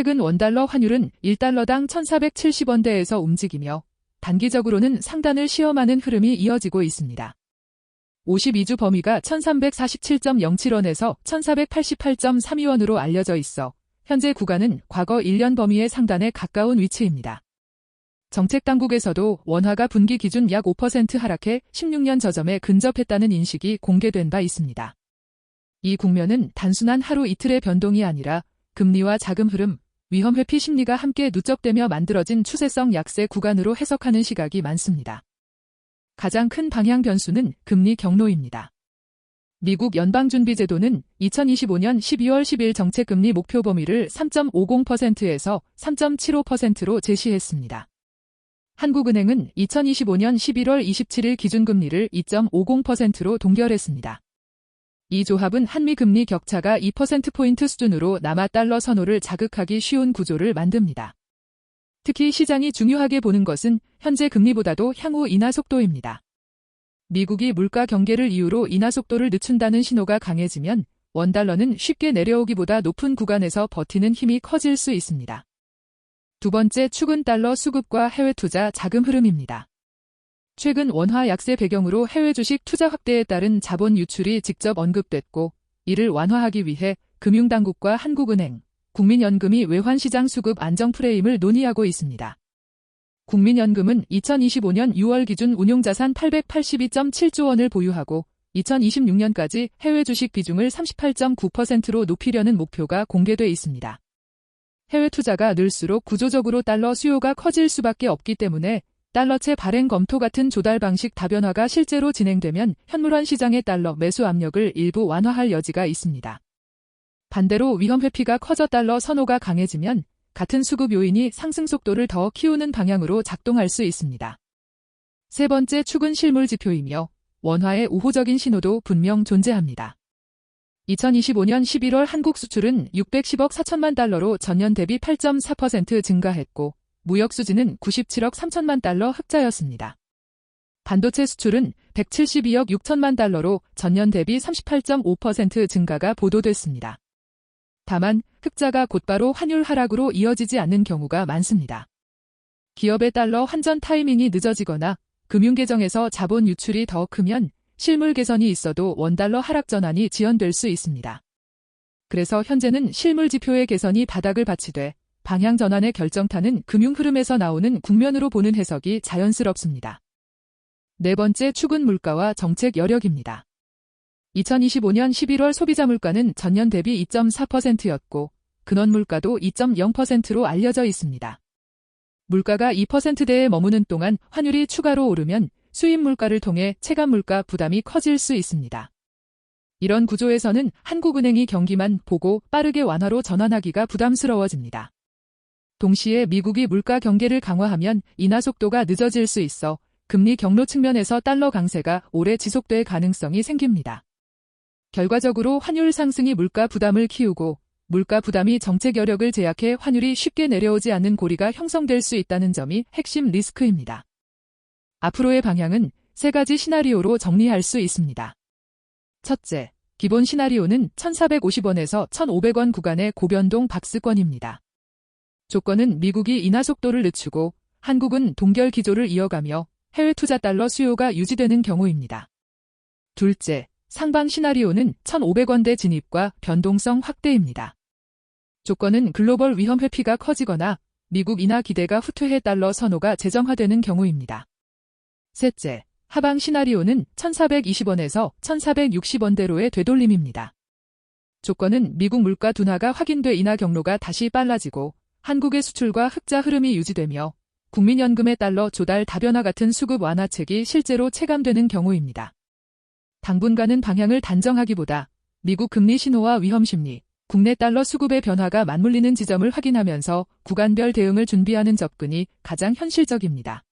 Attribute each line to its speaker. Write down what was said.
Speaker 1: 최근 원달러 환율은 1달러당 1,470원대에서 움직이며 단기적으로는 상단을 시험하는 흐름이 이어지고 있습니다. 52주 범위가 1,347.07원에서 1,488.32원으로 알려져 있어 현재 구간은 과거 1년 범위의 상단에 가까운 위치입니다. 정책당국에서도 원화가 분기 기준 약 5% 하락해 16년 저점에 근접했다는 인식이 공개된 바 있습니다. 이 국면은 단순한 하루 이틀의 변동이 아니라 금리와 자금 흐름, 위험 회피 심리가 함께 누적되며 만들어진 추세성 약세 구간으로 해석하는 시각이 많습니다. 가장 큰 방향 변수는 금리 경로입니다. 미국 연방준비제도는 2025년 12월 10일 정책금리 목표 범위를 3.50%에서 3.75%로 제시했습니다. 한국은행은 2025년 11월 27일 기준금리를 2.50%로 동결했습니다. 이 조합은 한미 금리 격차가 2%포인트 수준으로 남아 달러 선호를 자극하기 쉬운 구조를 만듭니다. 특히 시장이 중요하게 보는 것은 현재 금리보다도 향후 인하 속도입니다. 미국이 물가 경계를 이유로 인하 속도를 늦춘다는 신호가 강해지면 원달러는 쉽게 내려오기보다 높은 구간에서 버티는 힘이 커질 수 있습니다. 두 번째 축은 달러 수급과 해외 투자 자금 흐름입니다. 최근 원화 약세 배경으로 해외 주식 투자 확대에 따른 자본 유출이 직접 언급됐고, 이를 완화하기 위해 금융당국과 한국은행, 국민연금이 외환시장 수급 안정 프레임을 논의하고 있습니다. 국민연금은 2025년 6월 기준 운용자산 882.7조 원을 보유하고 2026년까지 해외 주식 비중을 38.9%로 높이려는 목표가 공개돼 있습니다. 해외 투자가 늘수록 구조적으로 달러 수요가 커질 수밖에 없기 때문에 달러채 발행 검토 같은 조달 방식 다변화가 실제로 진행되면 현물환 시장의 달러 매수 압력을 일부 완화할 여지가 있습니다. 반대로 위험 회피가 커져 달러 선호가 강해지면 같은 수급 요인이 상승 속도를 더 키우는 방향으로 작동할 수 있습니다. 세 번째 축은 실물 지표이며 원화의 우호적인 신호도 분명 존재합니다. 2025년 11월 한국 수출은 610억 4천만 달러로 전년 대비 8.4% 증가했고 무역 수지는 97억 3천만 달러 흑자였습니다. 반도체 수출은 172억 6천만 달러로 전년 대비 38.5% 증가가 보도됐습니다. 다만 흑자가 곧바로 환율 하락으로 이어지지 않는 경우가 많습니다. 기업의 달러 환전 타이밍이 늦어지거나 금융계정에서 자본 유출이 더 크면 실물 개선이 있어도 원달러 하락 전환이 지연될 수 있습니다. 그래서 현재는 실물 지표의 개선이 바닥을 받치되 방향 전환의 결정타는 금융 흐름에서 나오는 국면으로 보는 해석이 자연스럽습니다. 네 번째 축은 물가와 정책 여력입니다. 2025년 11월 소비자 물가는 전년 대비 2.4%였고 근원 물가도 2.0%로 알려져 있습니다. 물가가 2%대에 머무는 동안 환율이 추가로 오르면 수입 물가를 통해 체감 물가 부담이 커질 수 있습니다. 이런 구조에서는 한국은행이 경기만 보고 빠르게 완화로 전환하기가 부담스러워집니다. 동시에 미국이 물가 경계를 강화하면 인하 속도가 늦어질 수 있어 금리 경로 측면에서 달러 강세가 오래 지속될 가능성이 생깁니다. 결과적으로 환율 상승이 물가 부담을 키우고 물가 부담이 정책 여력을 제약해 환율이 쉽게 내려오지 않는 고리가 형성될 수 있다는 점이 핵심 리스크입니다. 앞으로의 방향은 세 가지 시나리오로 정리할 수 있습니다. 첫째, 기본 시나리오는 1,450원에서 1,500원 구간의 고변동 박스권입니다. 조건은 미국이 인하 속도를 늦추고 한국은 동결 기조를 이어가며 해외 투자 달러 수요가 유지되는 경우입니다. 둘째, 상방 시나리오는 1,500원대 진입과 변동성 확대입니다. 조건은 글로벌 위험 회피가 커지거나 미국 인하 기대가 후퇴해 달러 선호가 재정화되는 경우입니다. 셋째, 하방 시나리오는 1,420원에서 1,460원대로의 되돌림입니다. 조건은 미국 물가 둔화가 확인돼 인하 경로가 다시 빨라지고 한국의 수출과 흑자 흐름이 유지되며 국민연금의 달러 조달 다변화 같은 수급 완화책이 실제로 체감되는 경우입니다. 당분간은 방향을 단정하기보다 미국 금리 신호와 위험 심리, 국내 달러 수급의 변화가 맞물리는 지점을 확인하면서 구간별 대응을 준비하는 접근이 가장 현실적입니다.